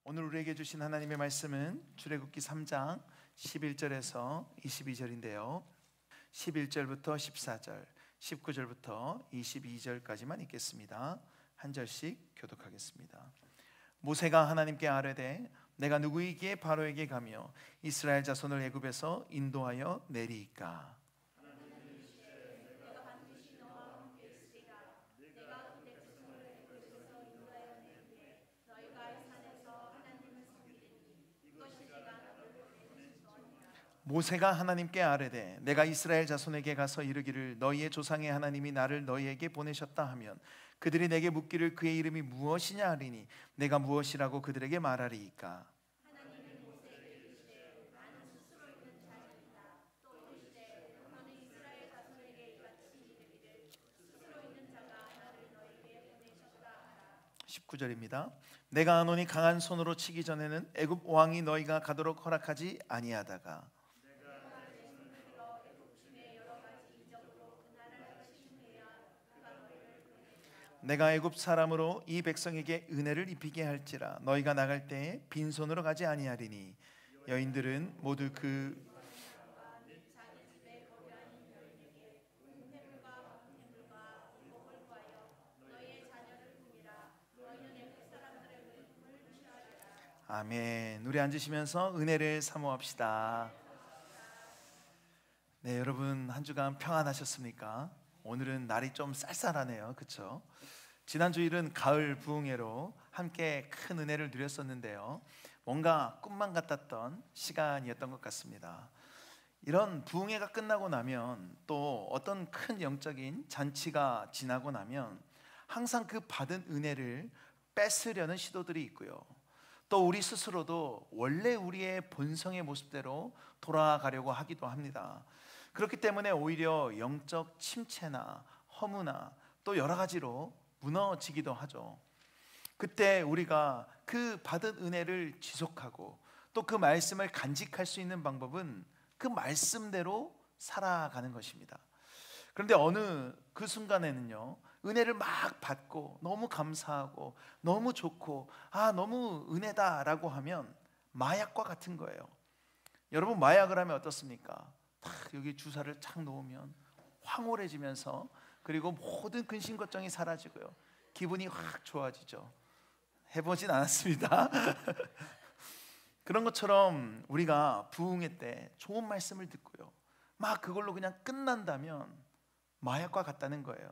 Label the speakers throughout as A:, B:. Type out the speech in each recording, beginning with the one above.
A: 오늘 우리에게 주신 하나님의 말씀은 출애굽기 3장 11절에서 22절인데요 11절부터 14절, 19절부터 22절까지만 읽겠습니다. 한 절씩 교독하겠습니다. 모세가 하나님께 아뢰되 내가 누구이기에 바로에게 가며 이스라엘 자손을 애굽에서 인도하여 내리이까? 모세가 하나님께 아뢰되 내가 이스라엘 자손에게 가서 이르기를 너희의 조상의 하나님이 나를 너희에게 보내셨다 하면 그들이 내게 묻기를 그의 이름이 무엇이냐 하리니 내가 무엇이라고 그들에게 말하리이까? (19절입니다) 내가 아노니 강한 손으로 치기 전에는 애굽 왕이 너희가 가도록 허락하지 아니하다가 내가 애굽 사람으로 이 백성에게 은혜를 입히게 할지라 너희가 나갈 때에 빈손으로 가지 아니하리니 여인들은 모두 그 아멘. 우리 앉으시면서 은혜를 사모합시다. 네, 여러분 한 주간 평안하셨습니까? 오늘은 날이 좀 쌀쌀하네요, 그렇죠? 지난 주일은 가을 부흥회로 함께 큰 은혜를 누렸었는데요 뭔가 꿈만 같았던 시간이었던 것 같습니다. 이런 부흥회가 끝나고 나면 또 어떤 큰 영적인 잔치가 지나고 나면 항상 그 받은 은혜를 뺏으려는 시도들이 있고요 또 우리 스스로도 원래 우리의 본성의 모습대로 돌아가려고 하기도 합니다. 그렇기 때문에 오히려 영적 침체나 허무나 또 여러 가지로 무너지기도 하죠. 그때 우리가 그 받은 은혜를 지속하고 또 그 말씀을 간직할 수 있는 방법은 그 말씀대로 살아가는 것입니다. 그런데 어느 그 순간에는요 은혜를 막 받고 너무 감사하고 너무 좋고 너무 은혜다라고 하면 마약과 같은 거예요. 여러분 마약을 하면 어떻습니까? 딱 여기 주사를 착 놓으면 황홀해지면서 그리고 모든 근심 걱정이 사라지고요 기분이 확 좋아지죠. 해보진 않았습니다. 그런 것처럼 우리가 부흥회 때 좋은 말씀을 듣고요 막 그걸로 그냥 끝난다면 마약과 같다는 거예요.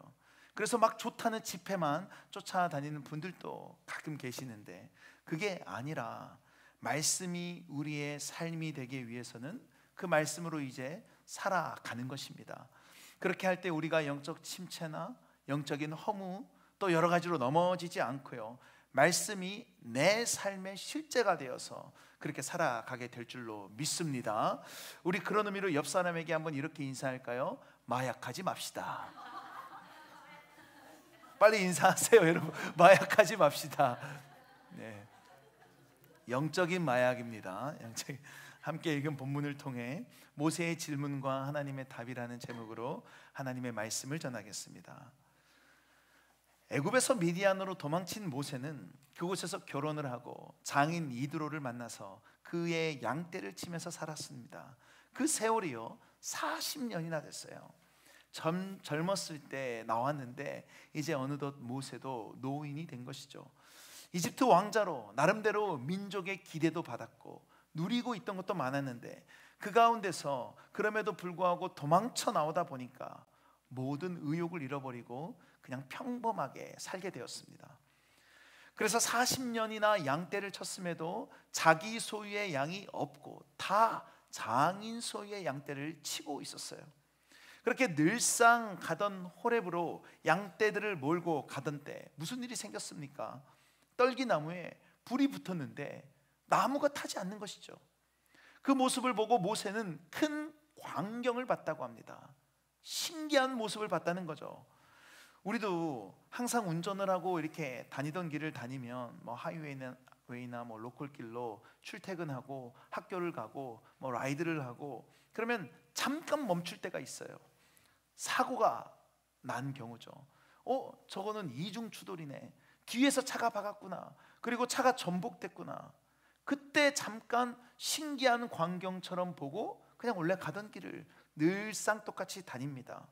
A: 그래서 막 좋다는 집회만 쫓아다니는 분들도 가끔 계시는데 그게 아니라 말씀이 우리의 삶이 되기 위해서는 그 말씀으로 이제 살아가는 것입니다. 그렇게 할 때 우리가 영적 침체나 영적인 허무 또 여러 가지로 넘어지지 않고요 말씀이 내 삶의 실제가 되어서 그렇게 살아가게 될 줄로 믿습니다. 우리 그런 의미로 옆 사람에게 한번 이렇게 인사할까요? 마약하지 맙시다. 빨리 인사하세요 여러분. 마약하지 맙시다. 네. 영적인 마약입니다. 함께 읽은 본문을 통해 모세의 질문과 하나님의 답이라는 제목으로 하나님의 말씀을 전하겠습니다. 애굽에서 미디안으로 도망친 모세는 그곳에서 결혼을 하고 장인 이드로를 만나서 그의 양떼를 치면서 살았습니다. 그 세월이요 40년이나 됐어요. 젊었을 때 나왔는데 이제 어느덧 모세도 노인이 된 것이죠. 이집트 왕자로 나름대로 민족의 기대도 받았고 누리고 있던 것도 많았는데 그 가운데서 그럼에도 불구하고 도망쳐 나오다 보니까 모든 의욕을 잃어버리고 그냥 평범하게 살게 되었습니다. 그래서 40년이나 양떼를 쳤음에도 자기 소유의 양이 없고 다 장인 소유의 양떼를 치고 있었어요. 그렇게 늘상 가던 호렙으로 양떼들을 몰고 가던 때 무슨 일이 생겼습니까? 떨기나무에 불이 붙었는데 나무가 타지 않는 것이죠. 그 모습을 보고 모세는 큰 광경을 봤다고 합니다. 신기한 모습을 봤다는 거죠. 우리도 항상 운전을 하고 이렇게 다니던 길을 다니면 뭐 하이웨이나 뭐 로컬길로 출퇴근하고 학교를 가고 뭐 라이드를 하고 그러면 잠깐 멈출 때가 있어요. 사고가 난 경우죠. 저거는 이중 추돌이네. 뒤에서 차가 박았구나. 그리고 차가 전복됐구나. 그때 잠깐 신기한 광경처럼 보고 그냥 원래 가던 길을 늘상 똑같이 다닙니다.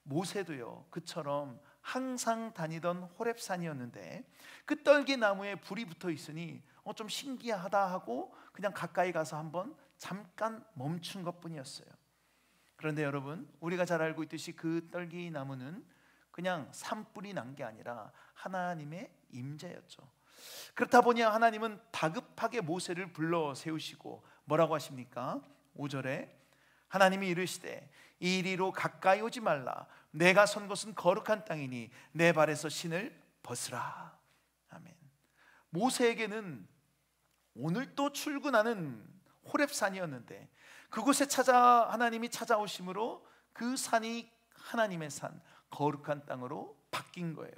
A: 모세도요, 그처럼 항상 다니던 호렙산이었는데 그 떨기나무에 불이 붙어 있으니 좀 신기하다 하고 그냥 가까이 가서 한번 잠깐 멈춘 것뿐이었어요. 그런데 여러분, 우리가 잘 알고 있듯이 그 떨기나무는 그냥 산불이 난 게 아니라 하나님의 임재였죠. 그렇다 보니 하나님은 다급하게 모세를 불러 세우시고 뭐라고 하십니까? 5절에 하나님이 이르시되 이리로 가까이 오지 말라. 내가 선 곳은 거룩한 땅이니 내 발에서 신을 벗으라. 아멘. 모세에게는 오늘 또 출근하는 호렙산이었는데 그곳에 하나님이 찾아오심으로 그 산이 하나님의 산, 거룩한 땅으로 바뀐 거예요.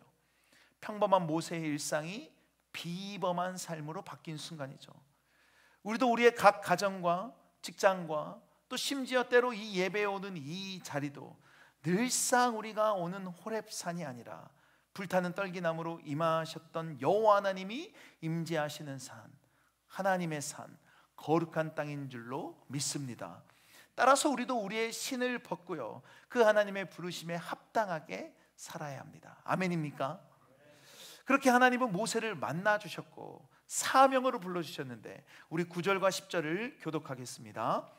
A: 평범한 모세의 일상이 비범한 삶으로 바뀐 순간이죠. 우리도 우리의 각 가정과 직장과 또 심지어 때로 이 예배에 오는 이 자리도 늘상 우리가 오는 호렙산이 아니라 불타는 떨기나무로 임하셨던 여호와 하나님이 임재하시는 산, 하나님의 산, 거룩한 땅인 줄로 믿습니다. 따라서 우리도 우리의 신을 벗고요, 그 하나님의 부르심에 합당하게 살아야 합니다. 아멘입니까? 그렇게 하나님은 모세를 만나 주셨고 사명으로 불러주셨는데 우리 9절과 10절을 교독하겠습니다.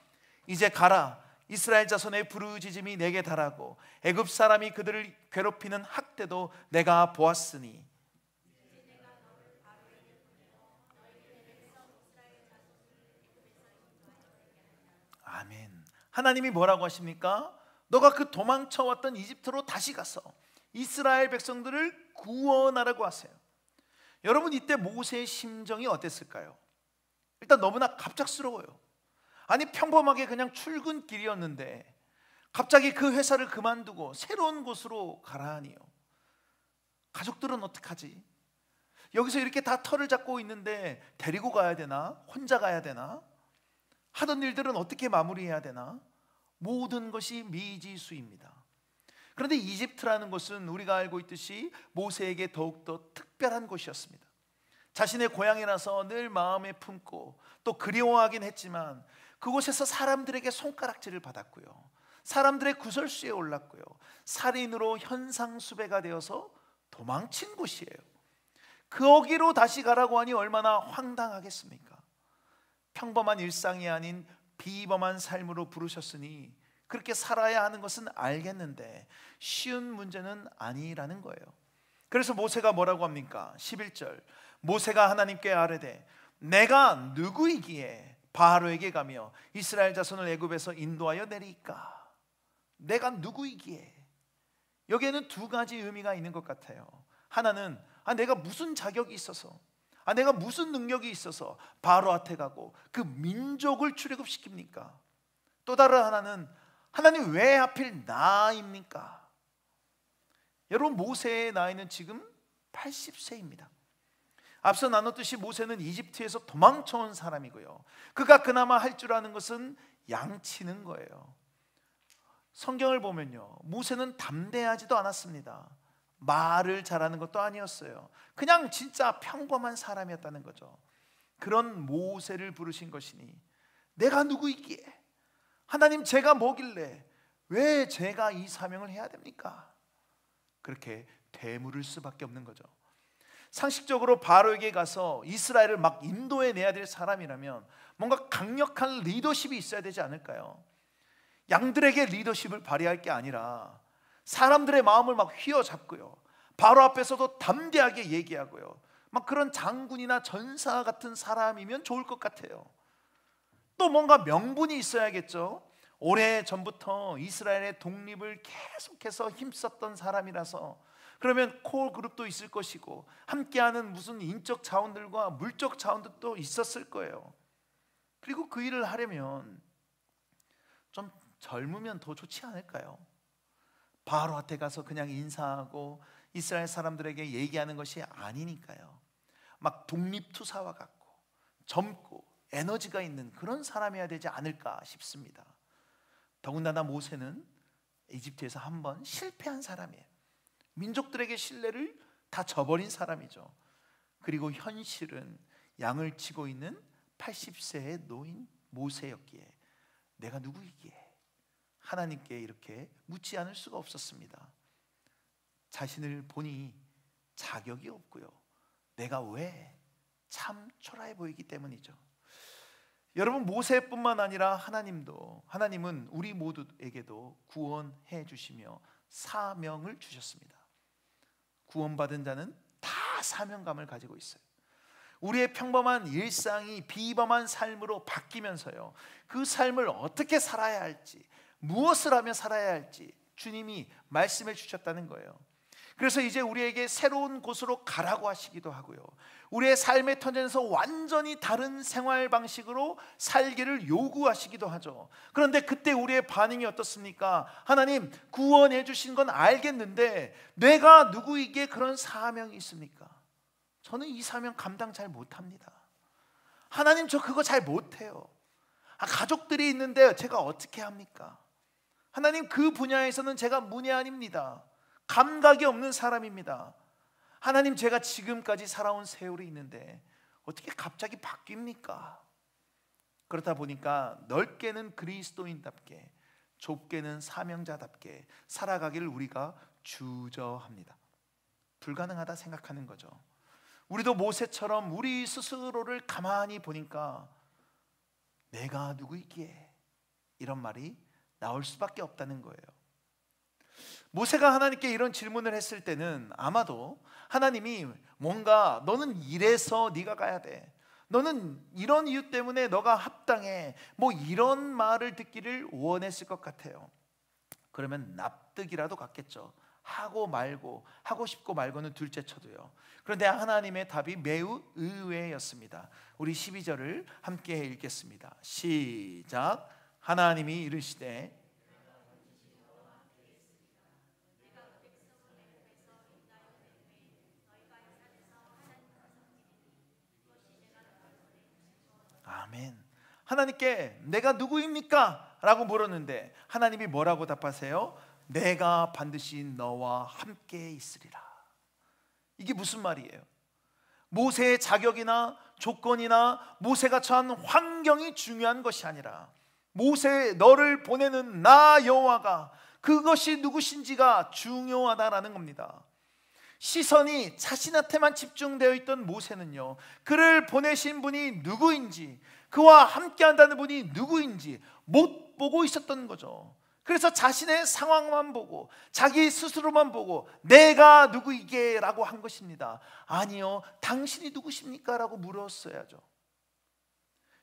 A: 이제 가라. 이스라엘 자손의 부르짖음이 내게 달하고 애굽 사람이 그들을 괴롭히는 학대도 내가 보았으니. 아멘. 하나님이 뭐라고 하십니까? 너가 그 도망쳐왔던 이집트로 다시 가서 이스라엘 백성들을 구원하라고 하세요. 여러분, 이때 모세의 심정이 어땠을까요? 일단 너무나 갑작스러워요. 아니, 평범하게 그냥 출근길이었는데 갑자기 그 회사를 그만두고 새로운 곳으로 가라하니요. 가족들은 어떡하지? 여기서 이렇게 다 터를 잡고 있는데 데리고 가야 되나? 혼자 가야 되나? 하던 일들은 어떻게 마무리해야 되나? 모든 것이 미지수입니다. 그런데 이집트라는 곳은 우리가 알고 있듯이 모세에게 더욱더 특별한 곳이었습니다. 자신의 고향이라서 늘 마음에 품고 또 그리워하긴 했지만 그곳에서 사람들에게 손가락질을 받았고요, 사람들의 구설수에 올랐고요, 살인으로 현상수배가 되어서 도망친 곳이에요. 거기로 다시 가라고 하니 얼마나 황당하겠습니까? 평범한 일상이 아닌 비범한 삶으로 부르셨으니 그렇게 살아야 하는 것은 알겠는데 쉬운 문제는 아니라는 거예요. 그래서 모세가 뭐라고 합니까? 11절, 모세가 하나님께 아뢰되 내가 누구이기에 바로에게 가며 이스라엘 자손을 애굽에서 인도하여 내리까? 내가 누구이기에? 여기에는 두 가지 의미가 있는 것 같아요. 하나는 내가 무슨 자격이 있어서, 내가 무슨 능력이 있어서 바로 앞에 가고 그 민족을 출애굽시킵니까? 또 다른 하나는 하나님 왜 하필 나입니까? 여러분, 모세의 나이는 지금 80세입니다. 앞서 나눴듯이 모세는 이집트에서 도망쳐온 사람이고요, 그가 그나마 할 줄 아는 것은 양치는 거예요. 성경을 보면요, 모세는 담대하지도 않았습니다. 말을 잘하는 것도 아니었어요. 그냥 진짜 평범한 사람이었다는 거죠. 그런 모세를 부르신 것이니 내가 누구이기에, 하나님 제가 뭐길래 왜 제가 이 사명을 해야 됩니까? 그렇게 되물을 수밖에 없는 거죠. 상식적으로 바로에게 가서 이스라엘을 막 인도해 내야 될 사람이라면 뭔가 강력한 리더십이 있어야 되지 않을까요? 양들에게 리더십을 발휘할 게 아니라 사람들의 마음을 막 휘어잡고요, 바로 앞에서도 담대하게 얘기하고요, 막 그런 장군이나 전사 같은 사람이면 좋을 것 같아요. 또 뭔가 명분이 있어야겠죠. 오래전부터 이스라엘의 독립을 계속해서 힘썼던 사람이라서 그러면 코어 그룹도 있을 것이고 함께하는 무슨 인적 자원들과 물적 자원들도 있었을 거예요. 그리고 그 일을 하려면 좀 젊으면 더 좋지 않을까요? 바로 앞에 가서 그냥 인사하고 이스라엘 사람들에게 얘기하는 것이 아니니까요. 막 독립투사와 같고 젊고 에너지가 있는 그런 사람이어야 되지 않을까 싶습니다. 더군다나 모세는 이집트에서 한번 실패한 사람이에요. 민족들에게 신뢰를 다 저버린 사람이죠. 그리고 현실은 양을 치고 있는 80세의 노인 모세였기에 내가 누구이기에 하나님께 이렇게 묻지 않을 수가 없었습니다. 자신을 보니 자격이 없고요, 내가 왜 참 초라해 보이기 때문이죠. 여러분, 모세뿐만 아니라 하나님은 우리 모두에게도 구원해 주시며 사명을 주셨습니다. 구원받은 자는 다 사명감을 가지고 있어요. 우리의 평범한 일상이 비범한 삶으로 바뀌면서요, 그 삶을 어떻게 살아야 할지, 무엇을 하며 살아야 할지 주님이 말씀해 주셨다는 거예요. 그래서 이제 우리에게 새로운 곳으로 가라고 하시기도 하고요, 우리의 삶의 터전에서 완전히 다른 생활 방식으로 살기를 요구하시기도 하죠. 그런데 그때 우리의 반응이 어떻습니까? 하나님, 구원해 주신 건 알겠는데 내가 누구에게 그런 사명이 있습니까? 저는 이 사명 감당 잘 못합니다. 하나님, 저 그거 잘 못해요. 가족들이 있는데 제가 어떻게 합니까? 하나님, 그 분야에서는 제가 문외한입니다. 감각이 없는 사람입니다. 하나님, 제가 지금까지 살아온 세월이 있는데 어떻게 갑자기 바뀝니까? 그렇다 보니까 넓게는 그리스도인답게, 좁게는 사명자답게 살아가기를 우리가 주저합니다. 불가능하다 생각하는 거죠. 우리도 모세처럼 우리 스스로를 가만히 보니까 내가 누구이기에 이런 말이 나올 수밖에 없다는 거예요. 모세가 하나님께 이런 질문을 했을 때는 아마도 하나님이 뭔가 너는 이래서 네가 가야 돼, 너는 이런 이유 때문에 너가 합당해, 뭐 이런 말을 듣기를 원했을 것 같아요. 그러면 납득이라도 갔겠죠. 하고 말고, 하고 싶고 말고는 둘째 쳐도요. 그런데 하나님의 답이 매우 의외였습니다. 우리 12절을 함께 읽겠습니다. 시작. 하나님이 이르시되 아멘. 하나님께 내가 누구입니까? 라고 물었는데 하나님이 뭐라고 답하세요? 내가 반드시 너와 함께 있으리라. 이게 무슨 말이에요? 모세의 자격이나 조건이나 모세가 처한 환경이 중요한 것이 아니라 모세, 너를 보내는 나 여호와가, 그것이 누구신지가 중요하다라는 겁니다. 시선이 자신한테만 집중되어 있던 모세는요, 그를 보내신 분이 누구인지, 그와 함께한다는 분이 누구인지 못 보고 있었던 거죠. 그래서 자신의 상황만 보고 자기 스스로만 보고 내가 누구이게 라고 한 것입니다. 아니요, 당신이 누구십니까? 라고 물었어야죠.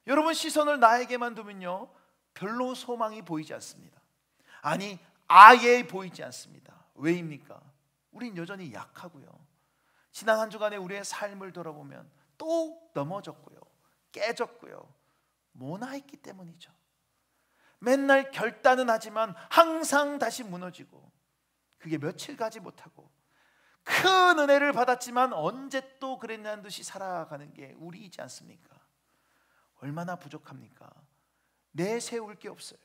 A: 여러분, 시선을 나에게만 두면요, 별로 소망이 보이지 않습니다. 아니, 아예 보이지 않습니다. 왜입니까? 우린 여전히 약하고요, 지난 한 주간에 우리의 삶을 돌아보면 또 넘어졌고요, 깨졌고요, 모나있기 때문이죠. 맨날 결단은 하지만 항상 다시 무너지고, 그게 며칠 가지 못하고 큰 은혜를 받았지만 언제 또 그랬냐는 듯이 살아가는 게 우리이지 않습니까? 얼마나 부족합니까? 내세울 게 없어요.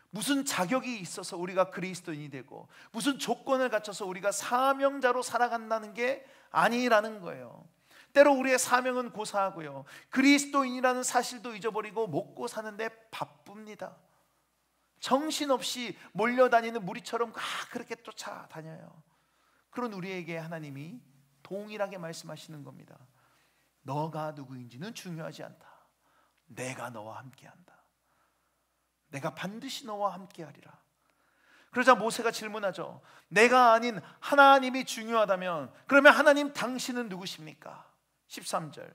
A: 무슨 자격이 있어서 우리가 그리스도인이 되고 무슨 조건을 갖춰서 우리가 사명자로 살아간다는 게 아니라는 거예요. 때로 우리의 사명은 고사하고요, 그리스도인이라는 사실도 잊어버리고 먹고 사는데 바쁩니다. 정신없이 몰려다니는 무리처럼 그렇게 쫓아다녀요. 그런 우리에게 하나님이 동일하게 말씀하시는 겁니다. 너가 누구인지는 중요하지 않다. 내가 너와 함께한다. 내가 반드시 너와 함께하리라. 그러자 모세가 질문하죠. 내가 아닌 하나님이 중요하다면 그러면 하나님, 당신은 누구십니까? 13절.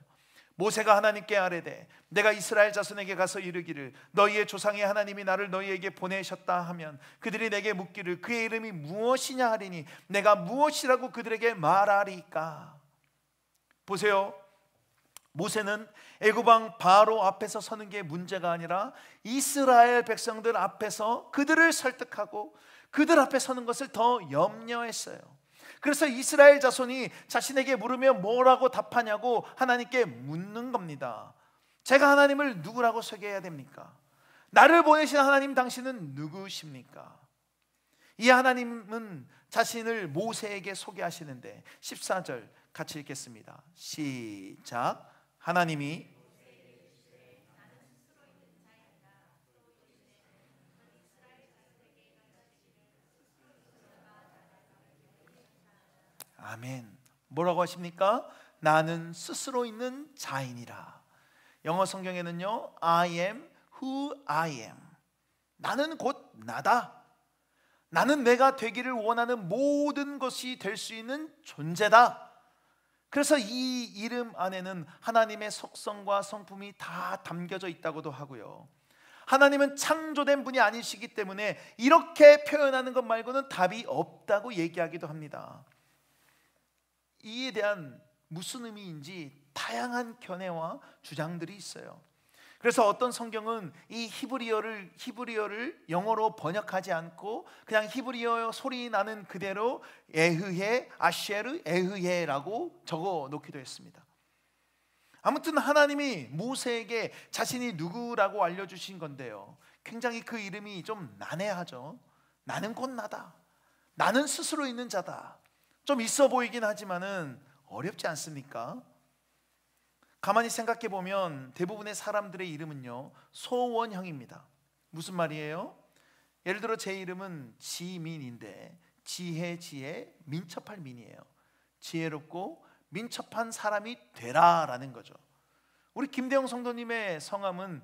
A: 모세가 하나님께 아뢰되 내가 이스라엘 자손에게 가서 이르기를 너희의 조상의 하나님이 나를 너희에게 보내셨다 하면 그들이 내게 묻기를 그의 이름이 무엇이냐 하리니 내가 무엇이라고 그들에게 말하리까? 보세요. 모세는 애굽 왕 바로 앞에서 서는 게 문제가 아니라 이스라엘 백성들 앞에서 그들을 설득하고 그들 앞에 서는 것을 더 염려했어요. 그래서 이스라엘 자손이 자신에게 물으면 뭐라고 답하냐고 하나님께 묻는 겁니다. 제가 하나님을 누구라고 소개해야 됩니까? 나를 보내신 하나님, 당신은 누구십니까? 이 하나님은 자신을 모세에게 소개하시는데 14절 같이 읽겠습니다. 시작. 하나님이 아멘. 뭐라고 하십니까? 나는 스스로 있는 자이니라. 영어 성경에는요, I am who I am. 나는 곧 나다. 나는 내가 되기를 원하는 모든 것이 될 수 있는 존재다. 그래서 이 이름 안에는 하나님의 속성과 성품이 다 담겨져 있다고도 하고요, 하나님은 창조된 분이 아니시기 때문에 이렇게 표현하는 것 말고는 답이 없다고 얘기하기도 합니다. 이에 대한 무슨 의미인지 다양한 견해와 주장들이 있어요. 그래서 어떤 성경은 이 히브리어를 영어로 번역하지 않고 그냥 히브리어 소리 나는 그대로 에흐해, 아쉐르, 에흐해라고 적어 놓기도 했습니다. 아무튼 하나님이 모세에게 자신이 누구라고 알려주신 건데요, 굉장히 그 이름이 좀 난해하죠. 나는 곧 나다. 나는 스스로 있는 자다. 좀 있어 보이긴 하지만은 어렵지 않습니까? 가만히 생각해 보면 대부분의 사람들의 이름은요, 소원형입니다. 무슨 말이에요? 예를 들어 제 이름은 지민인데 지혜 민첩할 민이에요. 지혜롭고 민첩한 사람이 되라라는 거죠. 우리 김대영 성도님의 성함은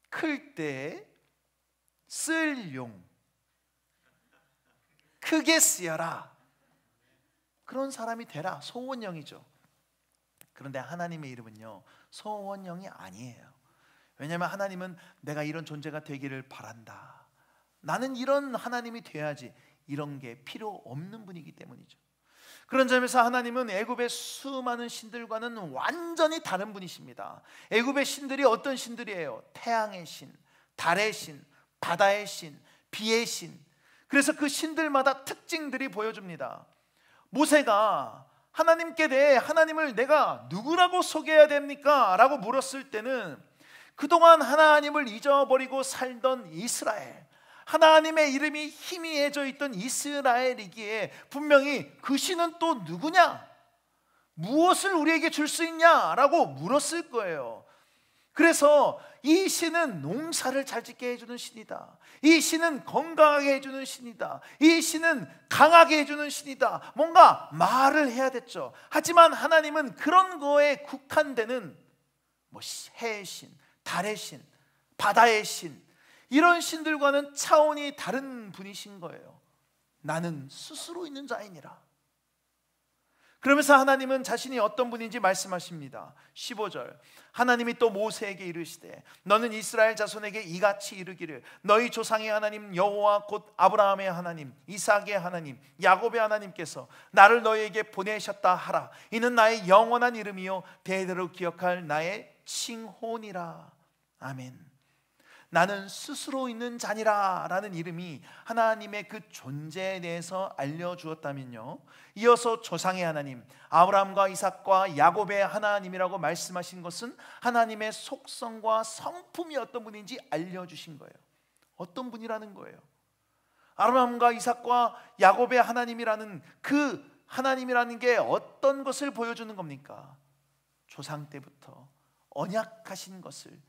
A: 클 때 쓸 용, 크게 쓰여라, 그런 사람이 되라, 소원형이죠. 그런데 하나님의 이름은요, 소원형이 아니에요. 왜냐하면 하나님은 내가 이런 존재가 되기를 바란다, 나는 이런 하나님이 돼야지, 이런 게 필요 없는 분이기 때문이죠. 그런 점에서 하나님은 애굽의 수많은 신들과는 완전히 다른 분이십니다. 애굽의 신들이 어떤 신들이에요? 태양의 신, 달의 신, 바다의 신, 비의 신. 그래서 그 신들마다 특징들이 보여줍니다. 모세가 하나님께 대해 하나님을 내가 누구라고 소개해야 됩니까? 라고 물었을 때는 그동안 하나님을 잊어버리고 살던 이스라엘, 하나님의 이름이 희미해져 있던 이스라엘이기에 분명히 그 신은 또 누구냐? 무엇을 우리에게 줄 수 있냐? 라고 물었을 거예요. 그래서 이 신은 농사를 잘 짓게 해주는 신이다, 이 신은 건강하게 해주는 신이다, 이 신은 강하게 해주는 신이다, 뭔가 말을 해야 됐죠. 하지만 하나님은 그런 거에 국한되는 해의 신, 달의 신, 바다의 신, 이런 신들과는 차원이 다른 분이신 거예요. 나는 스스로 있는 자이니라. 그러면서 하나님은 자신이 어떤 분인지 말씀하십니다. 15절, 하나님이 또 모세에게 이르시되 너는 이스라엘 자손에게 이같이 이르기를 너희 조상의 하나님 여호와 곧 아브라함의 하나님, 이삭의 하나님, 야곱의 하나님께서 나를 너희에게 보내셨다 하라. 이는 나의 영원한 이름이요 대대로 기억할 나의 칭호니라. 아멘. 나는 스스로 있는 자니라 라는 이름이 하나님의 그 존재에 대해서 알려주었다면요, 이어서 조상의 하나님, 아브라함과 이삭과 야곱의 하나님이라고 말씀하신 것은 하나님의 속성과 성품이 어떤 분인지 알려주신 거예요. 어떤 분이라는 거예요? 아브라함과 이삭과 야곱의 하나님이라는 그 하나님이라는 게 어떤 것을 보여주는 겁니까? 조상 때부터 언약하신 것을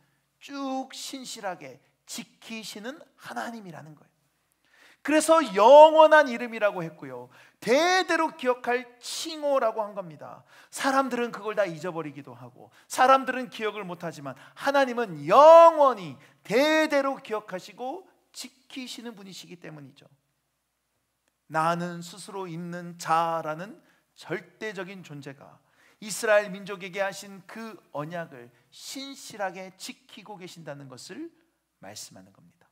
A: 쭉 신실하게 지키시는 하나님이라는 거예요. 그래서 영원한 이름이라고 했고요, 대대로 기억할 칭호라고 한 겁니다. 사람들은 그걸 다 잊어버리기도 하고 사람들은 기억을 못하지만 하나님은 영원히 대대로 기억하시고 지키시는 분이시기 때문이죠. 나는 스스로 있는 자라는 절대적인 존재가 이스라엘 민족에게 하신 그 언약을 신실하게 지키고 계신다는 것을 말씀하는 겁니다.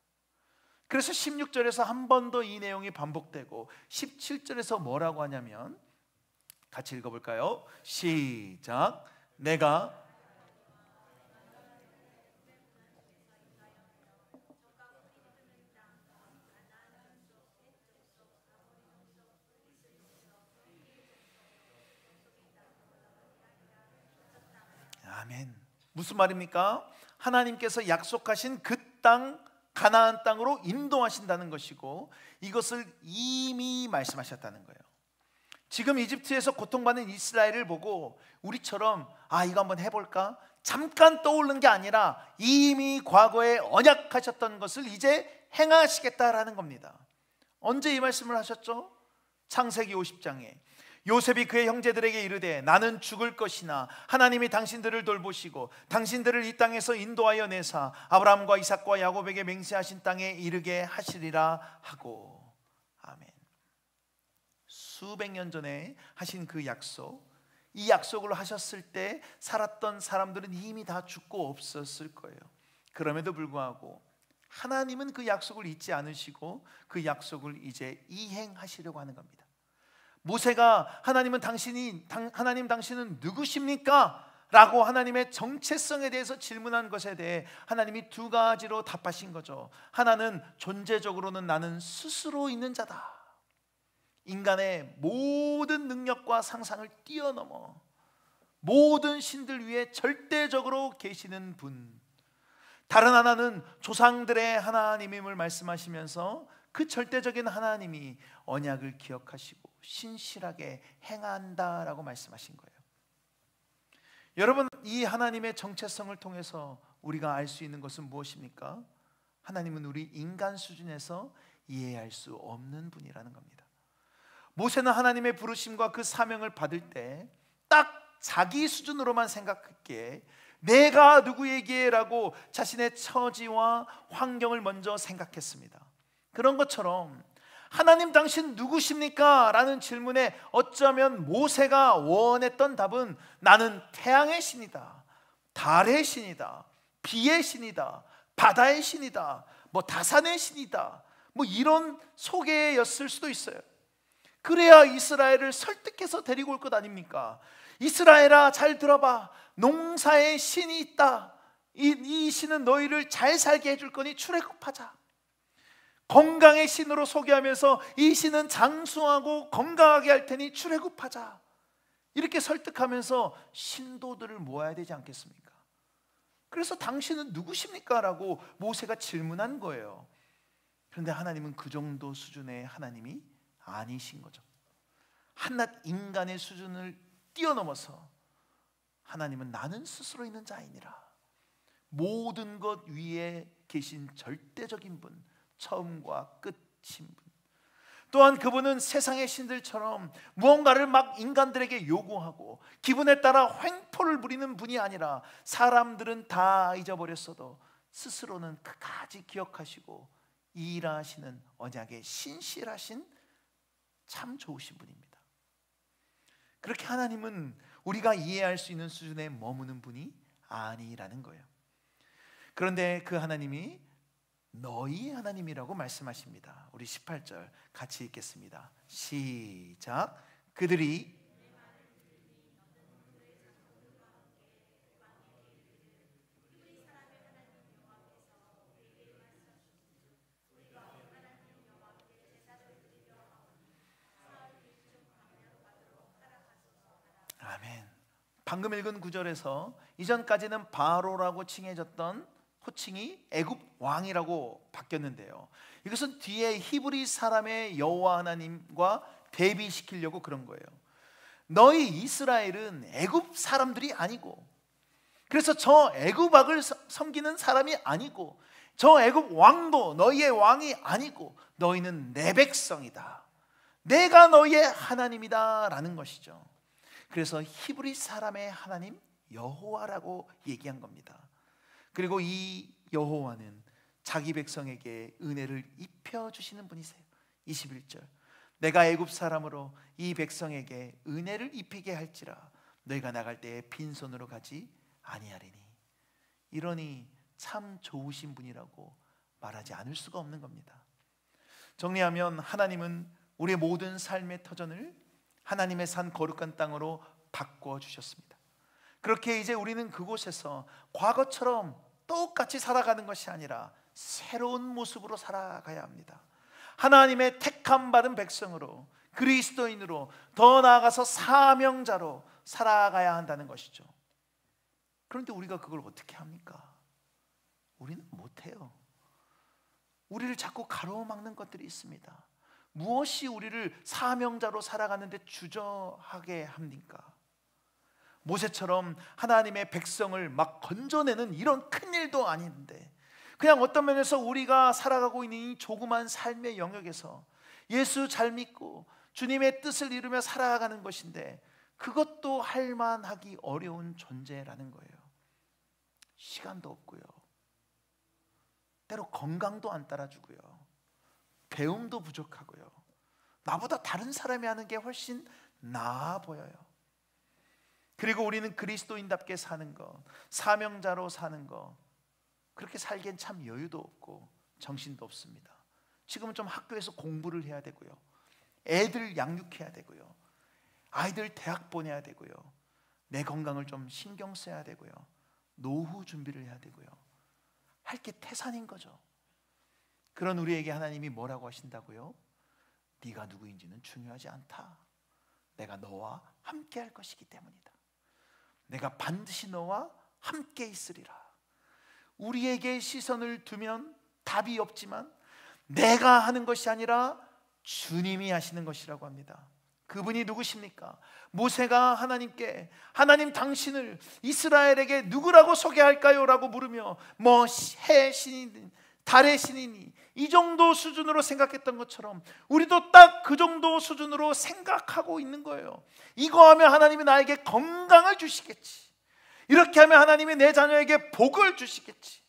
A: 그래서 16절에서 한 번 더 이 내용이 반복되고 17절에서 뭐라고 하냐면, 같이 읽어볼까요? 시작. 내가 아멘. 무슨 말입니까? 하나님께서 약속하신 그 땅, 가나안 땅으로 인도하신다는 것이고 이것을 이미 말씀하셨다는 거예요. 지금 이집트에서 고통받는 이스라엘을 보고 우리처럼 이거 한번 해볼까? 잠깐 떠오르는 게 아니라 이미 과거에 언약하셨던 것을 이제 행하시겠다라는 겁니다. 언제 이 말씀을 하셨죠? 창세기 50장에 요셉이 그의 형제들에게 이르되 나는 죽을 것이나 하나님이 당신들을 돌보시고 당신들을 이 땅에서 인도하여 내사 아브라함과 이삭과 야곱에게 맹세하신 땅에 이르게 하시리라 하고. 아멘. 수백 년 전에 하신 그 약속, 이 약속을 하셨을 때 살았던 사람들은 이미 다 죽고 없었을 거예요. 그럼에도 불구하고 하나님은 그 약속을 잊지 않으시고 그 약속을 이제 이행하시려고 하는 겁니다. 모세가 하나님 당신은 누구십니까? 라고 하나님의 정체성에 대해서 질문한 것에 대해 하나님이 두 가지로 답하신 거죠. 하나는 존재적으로는 나는 스스로 있는 자다. 인간의 모든 능력과 상상을 뛰어넘어 모든 신들 위에 절대적으로 계시는 분. 다른 하나는 조상들의 하나님임을 말씀하시면서 그 절대적인 하나님이 언약을 기억하시고 신실하게 행한다라고 말씀하신 거예요. 여러분, 이 하나님의 정체성을 통해서 우리가 알 수 있는 것은 무엇입니까? 하나님은 우리 인간 수준에서 이해할 수 없는 분이라는 겁니다. 모세는 하나님의 부르심과 그 사명을 받을 때 딱 자기 수준으로만 생각했기에 내가 누구에게 라고 자신의 처지와 환경을 먼저 생각했습니다. 그런 것처럼 하나님 당신 누구십니까? 라는 질문에 어쩌면 모세가 원했던 답은 나는 태양의 신이다, 달의 신이다, 비의 신이다, 바다의 신이다, 다산의 신이다, 이런 소개였을 수도 있어요. 그래야 이스라엘을 설득해서 데리고 올 것 아닙니까? 이스라엘아, 잘 들어봐. 농사의 신이 있다. 이 신은 너희를 잘 살게 해줄 거니 출애굽하자. 건강의 신으로 소개하면서 이 신은 장수하고 건강하게 할 테니 출애굽하자. 이렇게 설득하면서 신도들을 모아야 되지 않겠습니까? 그래서 당신은 누구십니까? 라고 모세가 질문한 거예요. 그런데 하나님은 그 정도 수준의 하나님이 아니신 거죠. 한낱 인간의 수준을 뛰어넘어서 하나님은 나는 스스로 있는 자이니라. 모든 것 위에 계신 절대적인 분, 처음과 끝인 분. 또한 그분은 세상의 신들처럼 무언가를 막 인간들에게 요구하고 기분에 따라 횡포를 부리는 분이 아니라 사람들은 다 잊어버렸어도 스스로는 끝까지 기억하시고 일하시는 언약에 신실하신 참 좋으신 분입니다. 그렇게 하나님은 우리가 이해할 수 있는 수준에 머무는 분이 아니라는 거예요. 그런데 그 하나님이 너희 하나님이라고 말씀하십니다. 우리 18절 같이 읽겠습니다. 시작. 그들이 아멘. 방금 읽은 구절에서 이전까지는 바로라고 칭해졌던 호칭이 애굽 왕이라고 바뀌었는데요, 이것은 뒤에 히브리 사람의 여호와 하나님과 대비시키려고 그런 거예요. 너희 이스라엘은 애굽 사람들이 아니고, 그래서 저 애굽 왕을 섬기는 사람이 아니고, 저 애굽 왕도 너희의 왕이 아니고, 너희는 내 백성이다, 내가 너희의 하나님이다 라는 것이죠. 그래서 히브리 사람의 하나님 여호와라고 얘기한 겁니다. 그리고 이 여호와는 자기 백성에게 은혜를 입혀주시는 분이세요. 21절 내가 애굽 사람으로 이 백성에게 은혜를 입히게 할지라 너희가 나갈 때에 빈손으로 가지 아니하리니. 이러니 참 좋으신 분이라고 말하지 않을 수가 없는 겁니다. 정리하면 하나님은 우리의 모든 삶의 터전을 하나님의 산 거룩한 땅으로 바꿔주셨습니다. 그렇게 이제 우리는 그곳에서 과거처럼 똑같이 살아가는 것이 아니라 새로운 모습으로 살아가야 합니다. 하나님의 택함 받은 백성으로, 그리스도인으로, 더 나아가서 사명자로 살아가야 한다는 것이죠. 그런데 우리가 그걸 어떻게 합니까? 우리는 못해요. 우리를 자꾸 가로막는 것들이 있습니다. 무엇이 우리를 사명자로 살아가는데 주저하게 합니까? 모세처럼 하나님의 백성을 막 건져내는 이런 큰 일도 아닌데, 그냥 어떤 면에서 우리가 살아가고 있는 이 조그만 삶의 영역에서 예수 잘 믿고 주님의 뜻을 이루며 살아가는 것인데 그것도 할만하기 어려운 존재라는 거예요. 시간도 없고요, 때로 건강도 안 따라주고요, 배움도 부족하고요, 나보다 다른 사람이 하는 게 훨씬 나아 보여요. 그리고 우리는 그리스도인답게 사는 것, 사명자로 사는 것, 그렇게 살기엔 참 여유도 없고 정신도 없습니다. 지금은 좀 학교에서 공부를 해야 되고요, 애들 양육해야 되고요, 아이들 대학 보내야 되고요, 내 건강을 좀 신경 써야 되고요, 노후 준비를 해야 되고요. 할 게 태산인 거죠. 그런 우리에게 하나님이 뭐라고 하신다고요? 네가 누구인지는 중요하지 않다. 내가 너와 함께 할 것이기 때문이다. 내가 반드시 너와 함께 있으리라. 우리에게 시선을 두면 답이 없지만 내가 하는 것이 아니라 주님이 하시는 것이라고 합니다. 그분이 누구십니까? 모세가 하나님께 하나님 당신을 이스라엘에게 누구라고 소개할까요? 라고 물으며 뭐 해 신이니 달의 신이니 이 정도 수준으로 생각했던 것처럼 우리도 딱 그 정도 수준으로 생각하고 있는 거예요. 이거 하면 하나님이 나에게 건강을 주시겠지, 이렇게 하면 하나님이 내 자녀에게 복을 주시겠지,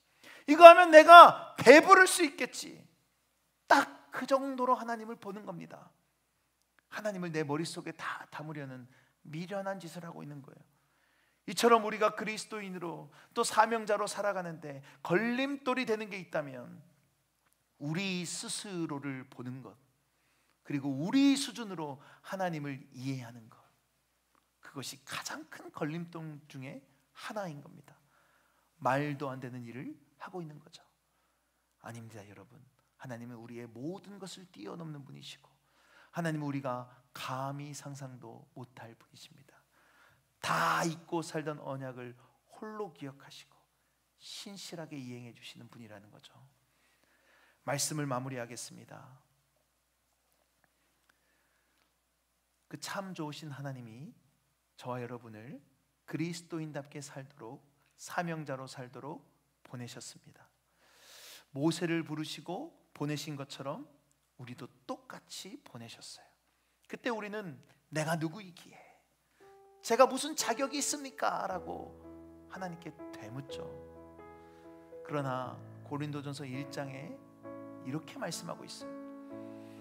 A: 이거 하면 내가 배부를 수 있겠지. 딱 그 정도로 하나님을 보는 겁니다. 하나님을 내 머릿속에 다 담으려는 미련한 짓을 하고 있는 거예요. 이처럼 우리가 그리스도인으로 또 사명자로 살아가는데 걸림돌이 되는 게 있다면 우리 스스로를 보는 것, 그리고 우리 수준으로 하나님을 이해하는 것, 그것이 가장 큰 걸림돌 중에 하나인 겁니다. 말도 안 되는 일을 하고 있는 거죠. 아닙니다, 여러분. 하나님은 우리의 모든 것을 뛰어넘는 분이시고 하나님은 우리가 감히 상상도 못할 분이십니다. 다 잊고 살던 언약을 홀로 기억하시고 신실하게 이행해 주시는 분이라는 거죠. 말씀을 마무리하겠습니다. 그 참 좋으신 하나님이 저와 여러분을 그리스도인답게 살도록, 사명자로 살도록 보내셨습니다. 모세를 부르시고 보내신 것처럼 우리도 똑같이 보내셨어요. 그때 우리는 내가 누구이기에, 제가 무슨 자격이 있습니까? 라고 하나님께 되묻죠. 그러나 고린도전서 1장에 이렇게 말씀하고 있어요.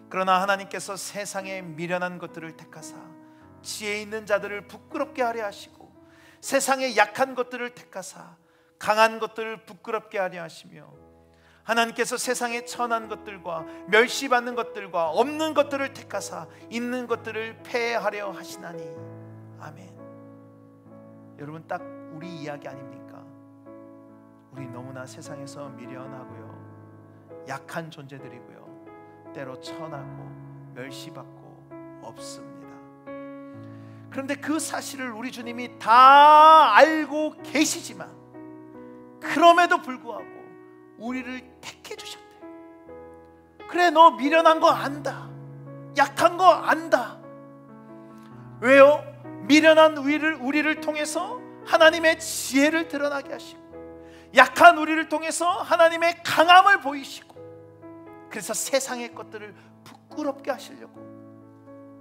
A: 그러나 하나님께서 세상의 미련한 것들을 택하사 지혜 있는 자들을 부끄럽게 하려 하시고 세상의 약한 것들을 택하사 강한 것들을 부끄럽게 하려 하시며 하나님께서 세상의 천한 것들과 멸시받는 것들과 없는 것들을 택하사 있는 것들을 폐하려 하시나니. 아멘. 여러분, 딱 우리 이야기 아닙니까? 우리 너무나 세상에서 미련하고요, 약한 존재들이고요, 때로 천하고 멸시받고 없습니다. 그런데 그 사실을 우리 주님이 다 알고 계시지만 그럼에도 불구하고 우리를 택해 주셨대요. 그래, 너 미련한 거 안다, 약한 거 안다. 왜요? 미련한 우리를 통해서 하나님의 지혜를 드러나게 하시고 약한 우리를 통해서 하나님의 강함을 보이시고, 그래서 세상의 것들을 부끄럽게 하시려고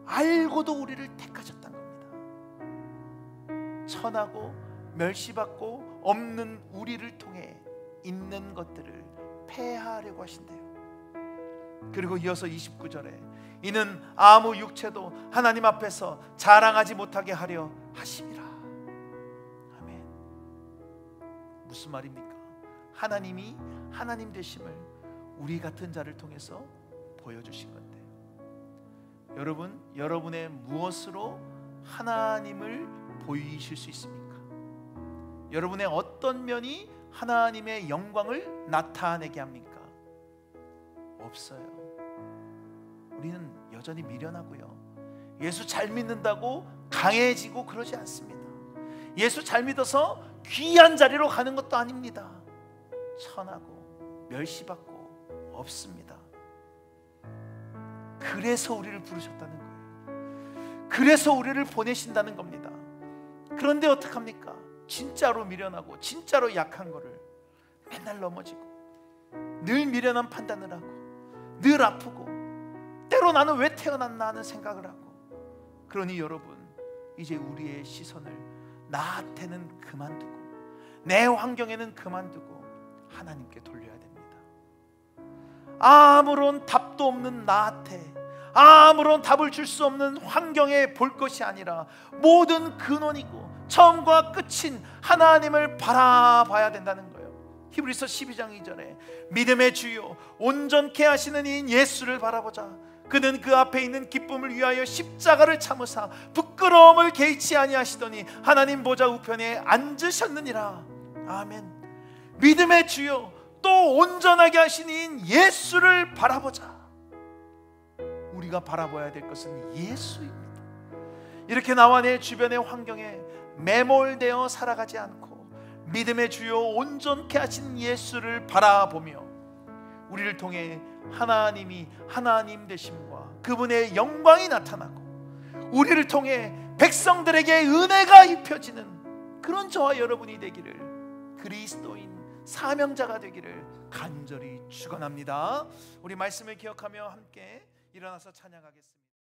A: 알고도 우리를 택하셨다는 겁니다. 천하고 멸시받고 없는 우리를 통해 있는 것들을 폐하려고 하신대요. 그리고 이어서 29절에 이는 아무 육체도 하나님 앞에서 자랑하지 못하게 하려 하심이라. 아멘. 무슨 말입니까? 하나님이 하나님 되심을 우리 같은 자를 통해서 보여주신 건데요. 여러분, 여러분의 무엇으로 하나님을 보이실 수 있습니까? 여러분의 어떤 면이 하나님의 영광을 나타내게 합니까? 없어요. 우리는 여전히 미련하고요, 예수 잘 믿는다고 강해지고 그러지 않습니다. 예수 잘 믿어서 귀한 자리로 가는 것도 아닙니다. 천하고 멸시받고 없습니다. 그래서 우리를 부르셨다는 거예요. 그래서 우리를 보내신다는 겁니다. 그런데 어떡합니까? 진짜로 미련하고 진짜로 약한 거를 맨날 넘어지고 늘 미련한 판단을 하고 늘 아프고 때로 나는 왜 태어났나 하는 생각을 하고, 그러니 여러분, 이제 우리의 시선을 나한테는 그만두고, 내 환경에는 그만두고 하나님께 돌려야 됩니다. 아무런 답도 없는 나한테, 아무런 답을 줄 수 없는 환경에 볼 것이 아니라 모든 근원이고 처음과 끝인 하나님을 바라봐야 된다는 거예요. 히브리서 12장 2절에 믿음의 주요 온전케 하시는 이인 예수를 바라보자. 그는 그 앞에 있는 기쁨을 위하여 십자가를 참으사 부끄러움을 개의치 아니하시더니 하나님 보좌 우편에 앉으셨느니라. 아멘. 믿음의 주요 또 온전하게 하신 이인 예수를 바라보자. 우리가 바라봐야 될 것은 예수입니다. 이렇게 나와 내 주변의 환경에 매몰되어 살아가지 않고 믿음의 주요 온전케 하신 예수를 바라보며 우리를 통해 하나님이 하나님 되심과 그분의 영광이 나타나고 우리를 통해 백성들에게 은혜가 입혀지는 그런 저와 여러분이 되기를, 그리스도인 사명자가 되기를 간절히 축원합니다. 우리 말씀을 기억하며 함께 일어나서 찬양하겠습니다.